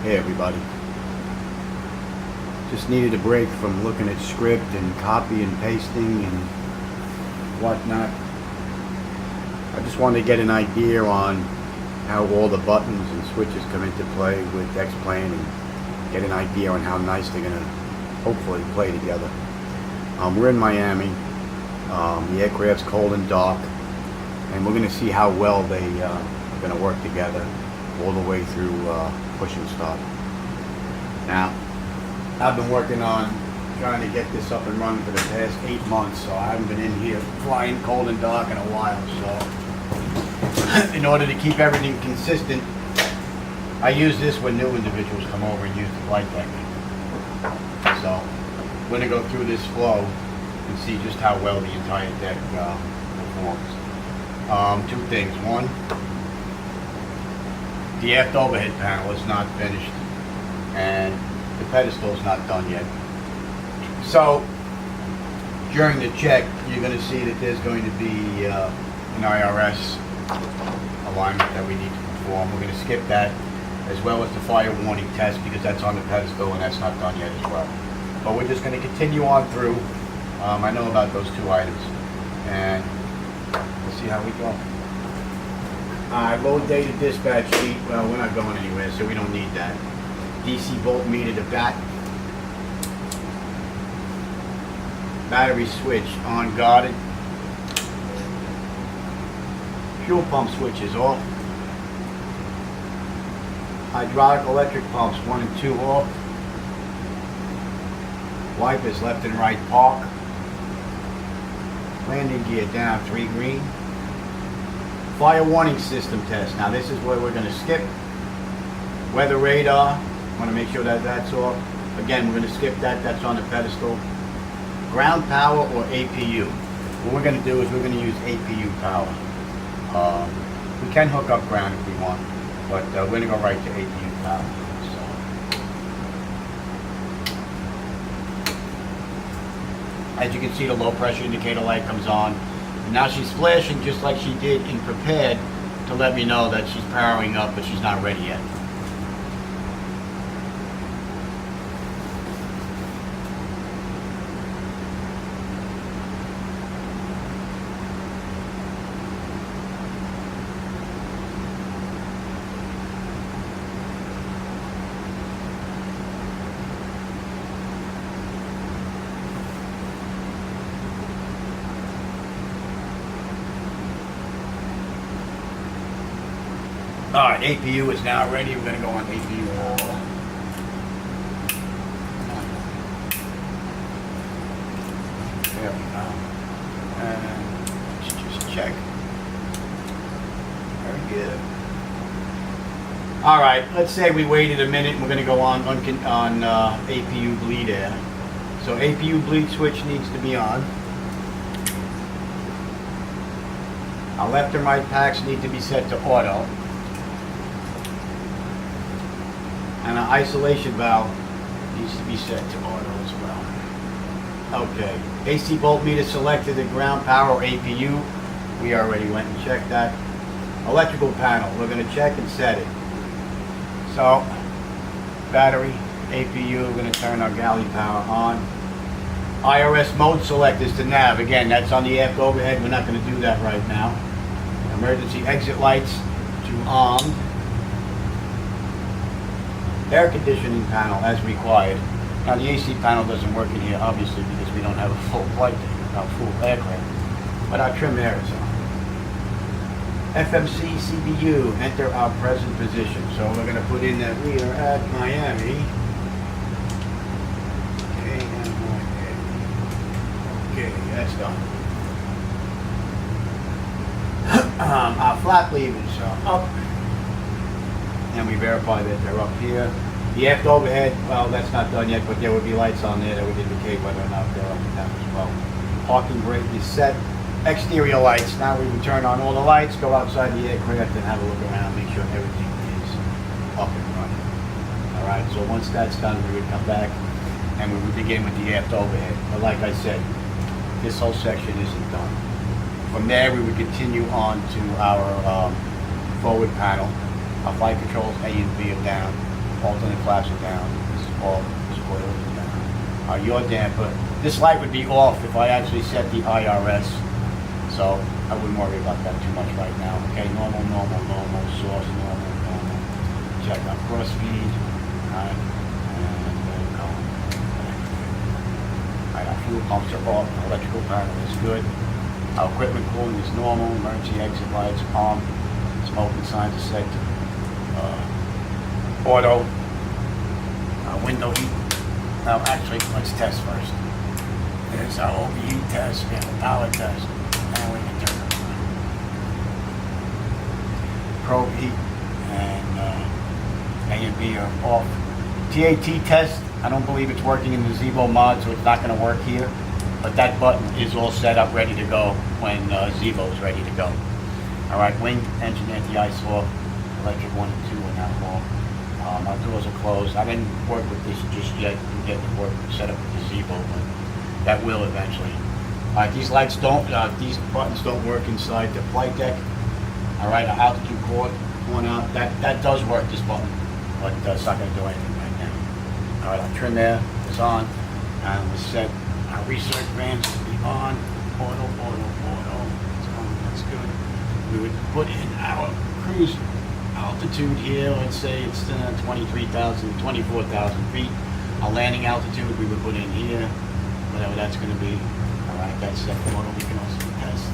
Hey everybody. Just needed a break from looking at script and copy and pasting and whatnot. I just wanted to get an idea on how all the buttons and switches come into play with Xplane and get an idea on how nice they're going to hopefully play together. We're in Miami. The aircraft's cold and dark, and we're going to see how well they are going to work together all the way through push and start. Now, I've been working on trying to get this up and running for the past 8 months, so I haven't been in here flying cold and dark in a while. So in order to keep everything consistent, I use this when new individuals come over and use the Flightdeck. So we're going to go through this flow and see just how well the entire deck performs. Two things. One, the aft overhead panel is not finished, and the pedestal is not done yet. So during the check, you're going to see that there's going to be an IRS alignment that we need to perform. We're going to skip that, as well as the fire warning test, because that's on the pedestal and that's not done yet as well. But we're just going to continue on through. I know about those two items, and we'll see how we go. Low data dispatch sheet. Well, we're not going anywhere, so we don't need that. DC voltmeter to bat. Battery switch on guarded. Fuel pump switch is off. Hydraulic electric pumps 1 and 2 off. Wipers left and right park. Landing gear down 3 green. Fire warning system test. Now this is where we're going to skip. Weather radar. Want to make sure that that's off. Again, we're going to skip that. That's on the pedestal. Ground power or APU. What we're going to do is we're going to use APU power. We can hook up ground if we want, but we're going to go right to APU power. So, as you can see, the low pressure indicator light comes on. And now she's flashing just like she did in prepared to let me know that she's powering up, but she's not ready yet. Alright, APU is now ready. We're going to go on APU all. There we go. And let's just check. Very good. Alright, let's say we waited a minute and we're going to go on APU bleed air. So APU bleed switch needs to be on. Our left and right packs need to be set to auto. And our isolation valve needs to be set to auto as well. Okay, AC voltmeter selected at ground power or APU. We already went and checked that. Electrical panel, we're going to check and set it. So, battery, APU, we're going to turn our galley power on. IRS mode select is the nav. Again, that's on the aft overhead. We're not going to do that right now. Emergency exit lights to armed. Air conditioning panel as required. Now the AC panel doesn't work in here obviously because we don't have a full flight deck, not full aircraft, but our trim air is on. FMC CBU, enter our present position. So we're going to put in that we are at Miami. Okay, that's done. Our flap levers are up. And we verify that they're up here. The aft overhead, well, that's not done yet, but there would be lights on there that would indicate whether or not they're up and down as well. Parking brake is set. Exterior lights. Now we would turn on all the lights, go outside the aircraft and have a look around, make sure everything is up and running. Alright, so once that's done, we would come back and we would begin with the aft overhead. But like I said, this whole section isn't done. From there, we would continue on to our forward panel. Our flight controls A and B are down. alternate flaps are down. This is all spoilers are down. Your damper. This light would be off if I actually set the IRS, so I wouldn't worry about that too much right now. Okay, normal, normal, normal, source, normal, normal. Check our cross feed. Alright, and there we go. Alright, our fuel pumps are off, our electrical panel is good. Our equipment cooling is normal, emergency exit lights on, smoking signs are set to auto, window heat. Now actually, let's test first. There's our overheat test, we have a power test, and we can turn it on. Probe heat and A and B are off. TAT test, I don't believe it's working in the Zibo mod, so it's not going to work here. But that button is all set up, ready to go when Zibo is ready to go. All right, wing, engine, anti-ice off, electric 1 and 2 are now off. Our doors are closed. I didn't work with this just yet. I'm getting it work set up with the Zibo, but that will eventually. These lights don't, these buttons don't work inside the Flightdeck. All right, our altitude cord going out. That does work, this button, but it's not going to do anything right now. All right, our trim air is on, and we set our research bands to be on. Auto. It's on. That's good. We would put in our cruise altitude here. Let's say it's 23,000, 24,000 feet. Our landing altitude we would put in here, whatever that's going to be. All right, that's set auto. We can also test.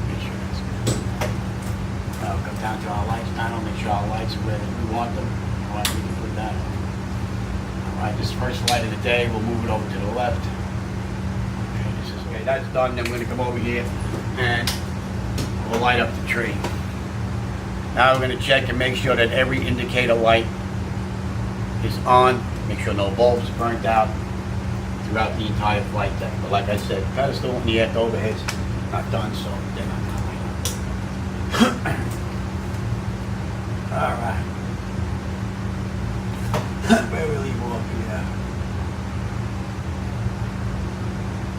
Make sure that's good. Now we'll come down to our lights panel. Make sure our lights are where we want them. All right, we can put that on. All right, this first light of the day. We'll move it over to the left. Okay, that's done. Then we're going to come over here and we'll light up the tree. Now we're going to check and make sure that every indicator light is on. Make sure no bulbs are burnt out throughout the entire flight deck. But like I said, pedestal and the overheads not done, so they're not going to light up. All right. Where we leave off here.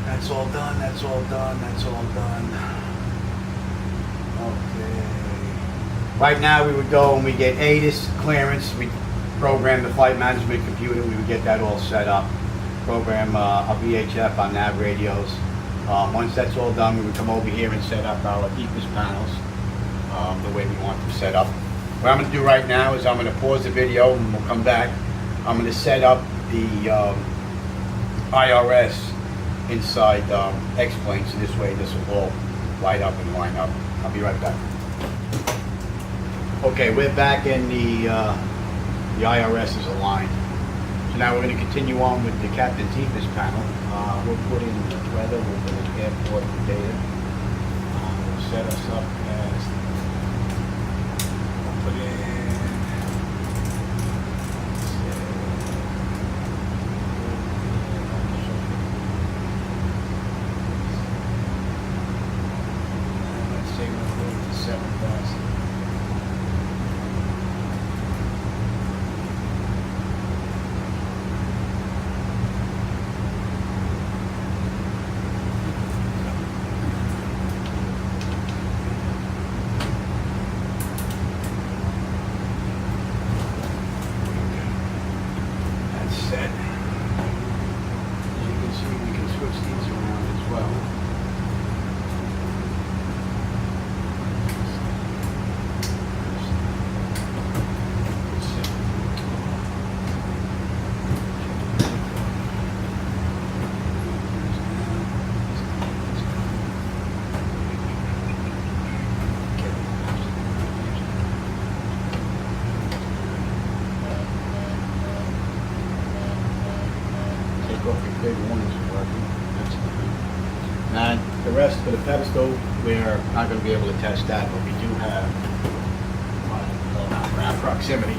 That's all done, that's all done, that's all done. Okay. Right now we would go and we get ATIS clearance. We program the flight management computer. We would get that all set up. Program a VHF on nav radios. Once that's all done, we would come over here and set up our EPIS panels the way we want them set up. What I'm going to do right now is I'm going to pause the video and we'll come back. I'm going to set up the IRS inside Xplane, so this way this will all light up and line up. I'll be right back. Okay, we're back and the IRS is aligned. So now we're going to continue on with the Captain's EPIS panel. We'll put in the weather, we'll put in airport data. We'll set us up as, we'll put in, let's say we'll put it to 7,000. And the rest for the pedestal, we're not going to be able to test that, but we do have ground proximity.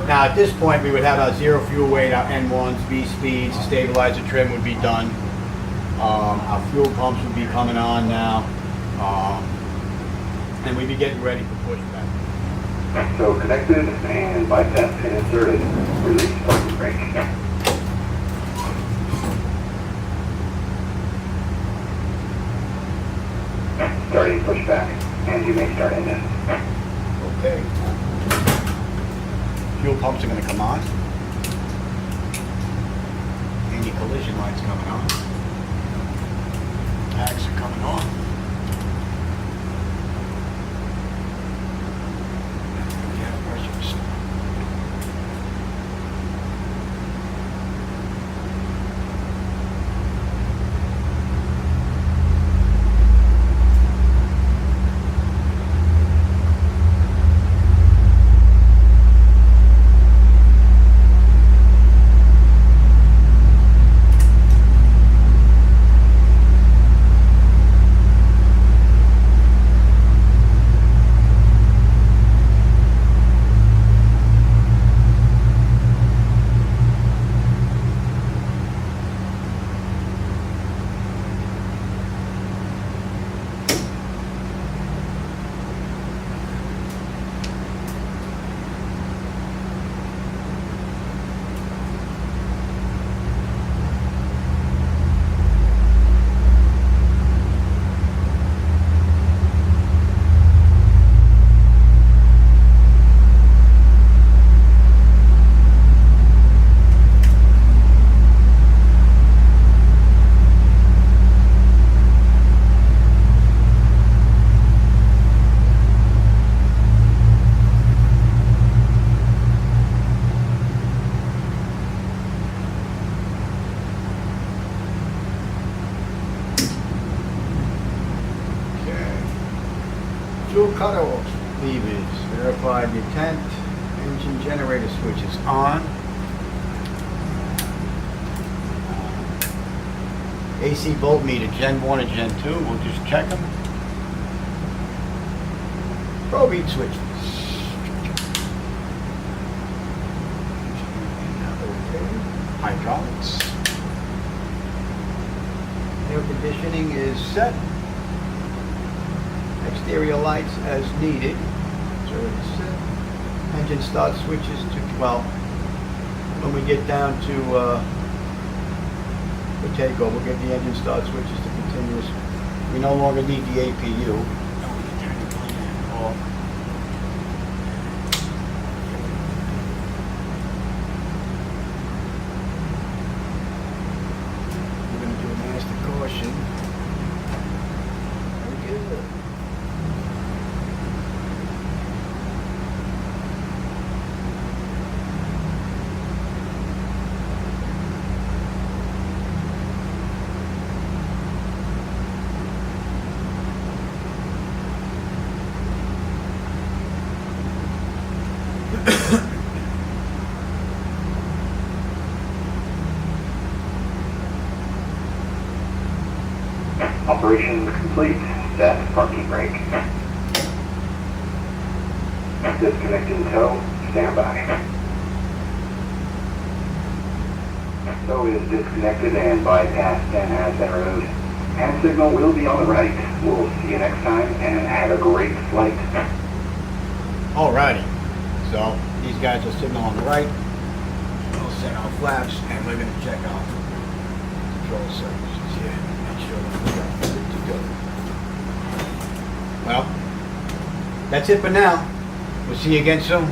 Now at this point we would have our zero fuel weight, our N1s, V speeds, stabilizer trim would be done. Our fuel pumps would be coming on now. And we'd be getting ready for pushback. So connected and bypass pin inserted. Release parking brake. Starting pushback. and you may start engine. Okay. Fuel pumps are going to come on. Anti-collision lights coming on. Tags are coming on. Yeah, pressures. Fuel cutoff levers, verified detent, engine generator switch is on. AC voltmeter, Gen 1 and Gen 2, we'll just check them. Probe bead switches. Hydraulics. Air conditioning is set. Exterior lights as needed. It's already set. Engine start switches to 12. When we get down to the takeover, we'll get the engine start switches to continuous. We no longer need the APU. No, we can turn the plane off. We're going to do a master caution. Very good. Operation complete. Set parking brake. Disconnect in tow. Stand by. Tow is disconnected and bypass 10 has been removed. Hand signal will be on the right. We'll see you next time and have a great flight. Alrighty. So these guys will signal on the right. We'll set our flaps and we're going to check out control surfaces here. Make sure that we're good to go. Well, that's it for now. We'll see you again soon.